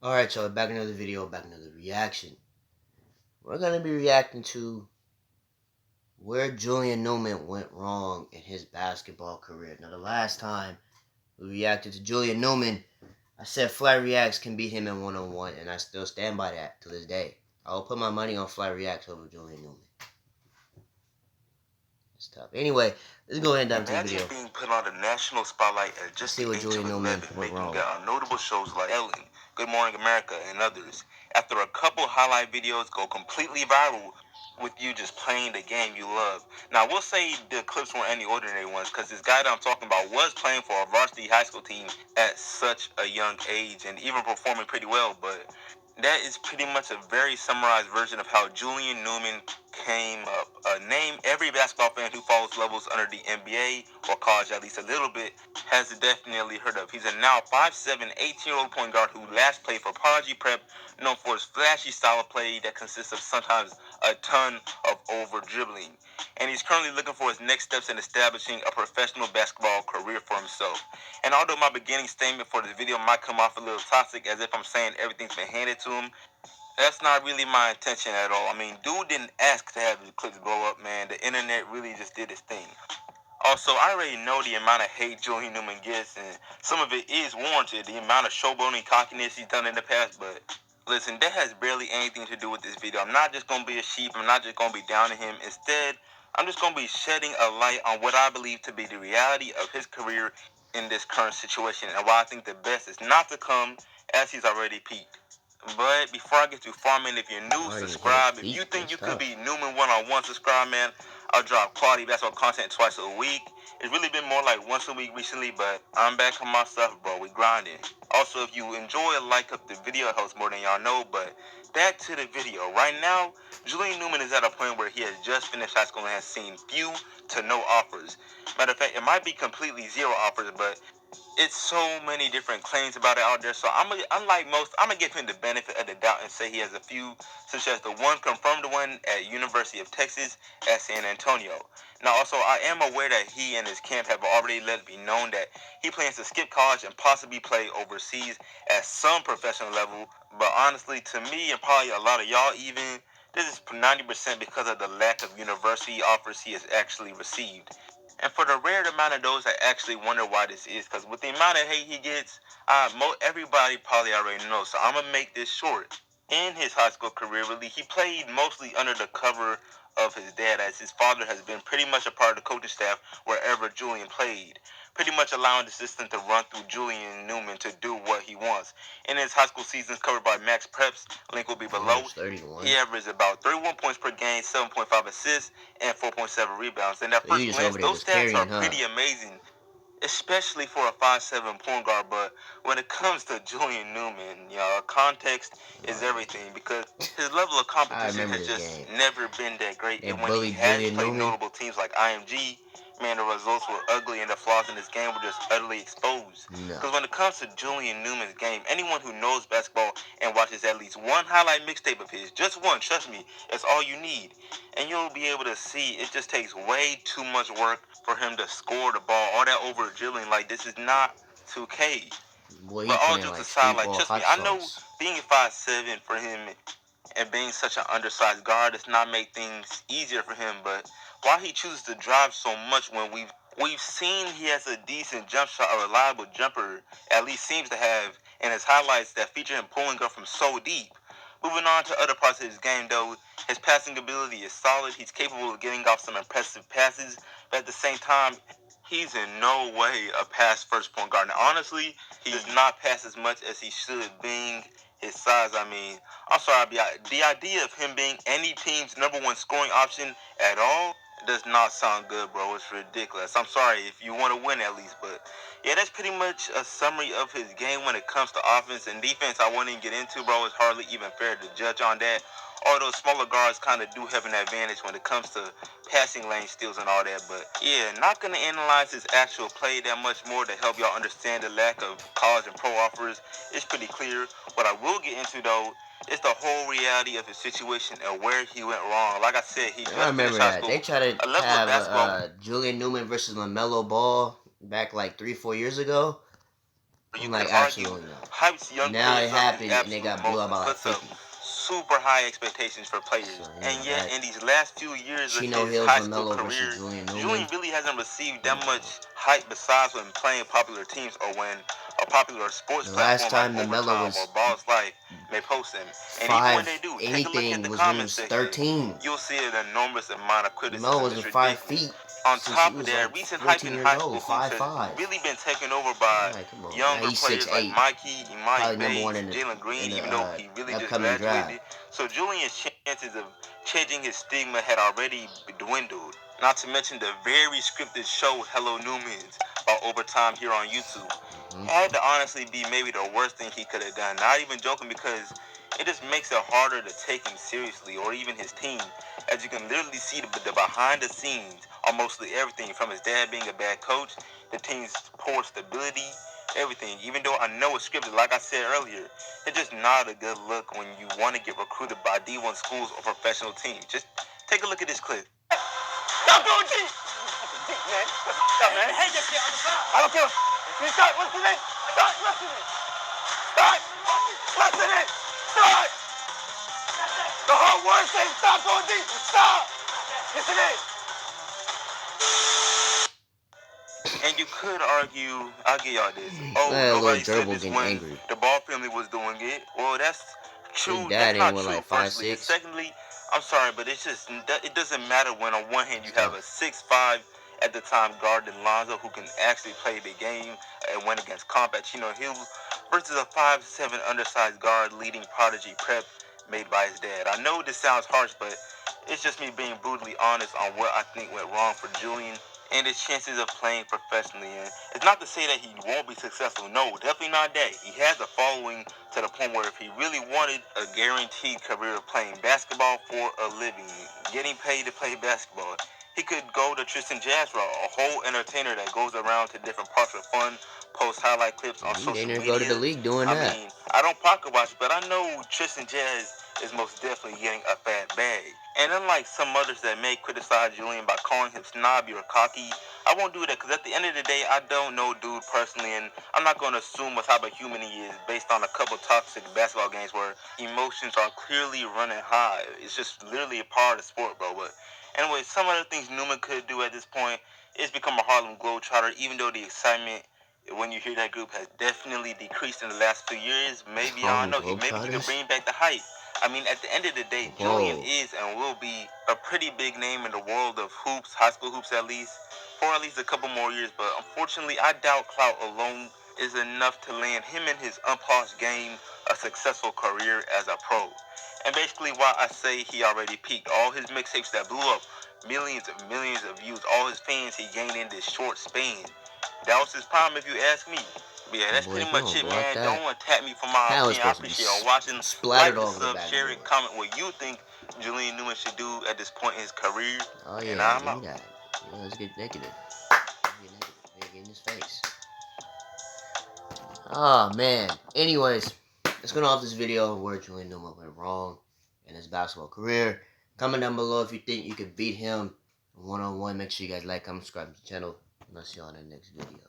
Alright, y'all, back another video, back another reaction. We're going to be reacting to where Julian Newman went wrong in his basketball career. Now, the last time we reacted to Julian Newman, I said Fly Reacts can beat him in one-on-one, and I still stand by that to this day. I will put my money on Fly Reacts over Julian Newman. It's tough. Anyway, let's go ahead and dive into the video. Imagine being put on the national spotlight at just the age of 11, making notable shows like Ellen, Good Morning America, and others. After a couple highlight videos go completely viral with you just playing the game you love. Now, we'll say the clips weren't any ordinary ones because this guy that I'm talking about was playing for a varsity high school team at such a young age and even performing pretty well, but that is pretty much a very summarized version of how Julian Newman came up. A name every basketball fan who follows levels under the NBA or college at least a little bit has definitely heard of. He's a now 5'7", 18-year-old point guard who last played for Prodigy Prep, known for his flashy style of play that consists of sometimes a ton of over-dribbling. And he's currently looking for his next steps in establishing a professional basketball career for himself. And although my beginning statement for this video might come off a little toxic as if I'm saying everything's been handed to him, that's not really my intention at all. I mean, dude didn't ask to have his clips blow up, man. The internet really just did its thing. Also, I already know the amount of hate Julian Newman gets, and some of it is warranted, the amount of showboating cockiness he's done in the past, but listen, that has barely anything to do with this video. I'm not just going to be a sheep. I'm not just going to be down on him. Instead, I'm just going to be shedding a light on what I believe to be the reality of his career in this current situation, and why I think the best is not to come as he's already peaked. But before I get too far, man, if you're new, subscribe. If you think you could be Newman one-on-one, subscribe, man. I'll drop quality basketball content twice a week. It's really been more like once a week recently, but I'm back on my stuff, bro. We grinding. Also, if you enjoy, like up the video, it helps more than y'all know. But back to the video. Right now, Julian Newman is at a point where he has just finished high school and has seen few to no offers. Matter of fact, it might be completely zero offers, but it's so many different claims about it out there. So unlike most, I'm gonna give him the benefit of the doubt and say he has a few, such as the one confirmed one at University of Texas at San Antonio. Now, also, I am aware that he and his camp have already let it be known that he plans to skip college and possibly play overseas at some professional level. But honestly, to me and probably a lot of y'all even, this is 90% because of the lack of university offers he has actually received. And for the rare amount of those that actually wonder why this is, because with the amount of hate he gets, everybody probably already knows. So I'm going to make this short. In his high school career, really, he played mostly under the cover of his dad, as his father has been pretty much a part of the coaching staff wherever Julian played, pretty much allowing the system to run through Julian Newman to do what he wants. In his high school seasons covered by Max Preps, link will be below, he averaged about 31 points per game, 7.5 assists, and 4.7 rebounds. And at first glance, those stats are pretty amazing, especially for a 5'7" point guard. But when it comes to Julian Newman, context is everything, because his level of competition has just never been that great. And when he has played notable teams like IMG, man, the results were ugly and the flaws in his game were just utterly exposed. Because when it comes to Julian Newman's game, anyone who knows basketball and watches at least one highlight mixtape of his, just one, trust me, that's all you need, and you'll be able to see it just takes way too much work for him to score the ball. All that over dribbling, like, this is not 2K. But all jokes aside, like, trust me, I know being 5'7" for him and being such an undersized guard does not make things easier for him. But why he chooses to drive so much when we've seen he has a decent jump shot, a reliable jumper, at least seems to have, in his highlights that feature him pulling up from so deep. Moving on to other parts of his game, though, his passing ability is solid. He's capable of getting off some impressive passes, but at the same time, he's in no way a pass-first point guard. Now, honestly, he does not pass as much as he should, being his size. I mean, I'm sorry, the idea of him being any team's number one scoring option at all does not sound good, bro. It's ridiculous. I'm sorry if you want to win at least, but yeah, that's pretty much a summary of his game when it comes to offense and defense. I won't even get into, bro. It's hardly even fair to judge on that. Although smaller guards kind of do have an advantage when it comes to passing lane steals and all that. But yeah, not going to analyze his actual play that much more to help y'all understand the lack of college and pro offers. It's pretty clear. What I will get into, though, is the whole reality of his situation and where he went wrong. Like I said, he just finished high school. They tried to have Julian Newman versus LaMelo Ball back like 3-4 years ago. You like, could argue absolutely not. hypes young Now players it up happened, is and they absolute got blew up motion, by like puts up 50. super high expectations for players. So, And yet, in these last few years of Chino his Hills, high school LaMelo career, versus Julian Newman. Julian really hasn't received that much hype besides when playing popular teams or when a popular sports The last platform time like LaMelo Overtime was or Ball's Life may post him. And even when they do, take a look at the was when he comment was section. 13. You'll see an enormous amount of criticism. LaMelo It's wasn't 5 ridiculous. feet On since top he of was that, like recent hype 14 in years high old, school hoops 5'5". has really been taken over by Like, come on, younger he's players like 6'8". Mikey, Imani Probably number one Bates, in Jalen Green, the even though he really just upcoming graduated. draft. So Julian's chances of changing his stigma had already dwindled. Not to mention the very scripted show Hello Newman's about Overtime here on YouTube. It had to honestly be maybe the worst thing he could have done. Not even joking, because it just makes it harder to take him seriously, or even his team, as you can literally see the behind the scenes on mostly everything, from his dad being a bad coach, the team's poor stability, everything. Even though I know it's scripted, like I said earlier, it's just not a good look when you want to get recruited by D1 schools or professional teams. Just take a look at this clip. Stop doing G! Deep, man. Stop, man. Hey, that shit on the ground. I don't care. Start listening. Start listening. Start listening. Start. The whole word says stop going deep. Stop. Listen. And you could argue, I'll give y'all this. Oh, nobody said this when the Ball family was doing it. Well, that's true. That's not true. Like Firstly, and secondly, I'm sorry, but it's just it doesn't matter when on one hand you have a 6'5" at the time guard in Lonzo who can actually play the game and win against combat Chino Hills versus a 5'7" undersized guard leading prodigy prep made by his dad. I know this sounds harsh, but it's just me being brutally honest on what I think went wrong for Julian and his chances of playing professionally. And it's not to say that he won't be successful. No, definitely not that. He has a following to the point where if he really wanted a guaranteed career of playing basketball for a living, getting paid to play basketball, he could go the Tristan Jazz route, a whole entertainer that goes around to different parts for fun, post highlight clips on social media. Go to the league doing that. I mean, I don't pocket watch, but I know Tristan Jazz is most definitely getting a fat bag. And unlike some others that may criticize Julian by calling him snobby or cocky, I won't do that, because at the end of the day, I don't know dude personally, and I'm not going to assume what type of human he is based on a couple toxic basketball games where emotions are clearly running high. It's just literally a part of the sport, bro. But anyway, some other things Newman could do at this point is become a Harlem Globetrotter, even though the excitement when you hear that group has definitely decreased in the last few years. Maybe, I don't know, maybe he could bring back the hype. I mean, at the end of the day, Julian is and will be a pretty big name in the world of hoops, high school hoops at least, for at least a couple more years. But unfortunately, I doubt clout alone is enough to land him and his unpolished game a successful career as a pro. And basically why I say he already peaked. All his mixtapes that blew up, millions of views, all his fans he gained in this short span. That was his prime, if you ask me. But yeah, that's pretty much it, man. Don't attack me for my opinion. I appreciate y'all watching. Like, sub, share, and comment what you think Julian Newman should do at this point in his career. Oh yeah, and I'm out. Yeah, let's get negative. Get in his face. Oh man. Anyways, let's go off this video where Julian Newman went wrong in his basketball career. Comment down below if you think you could beat him one-on-one. Make sure you guys like, comment, subscribe to the channel, and I'll see you on the next video.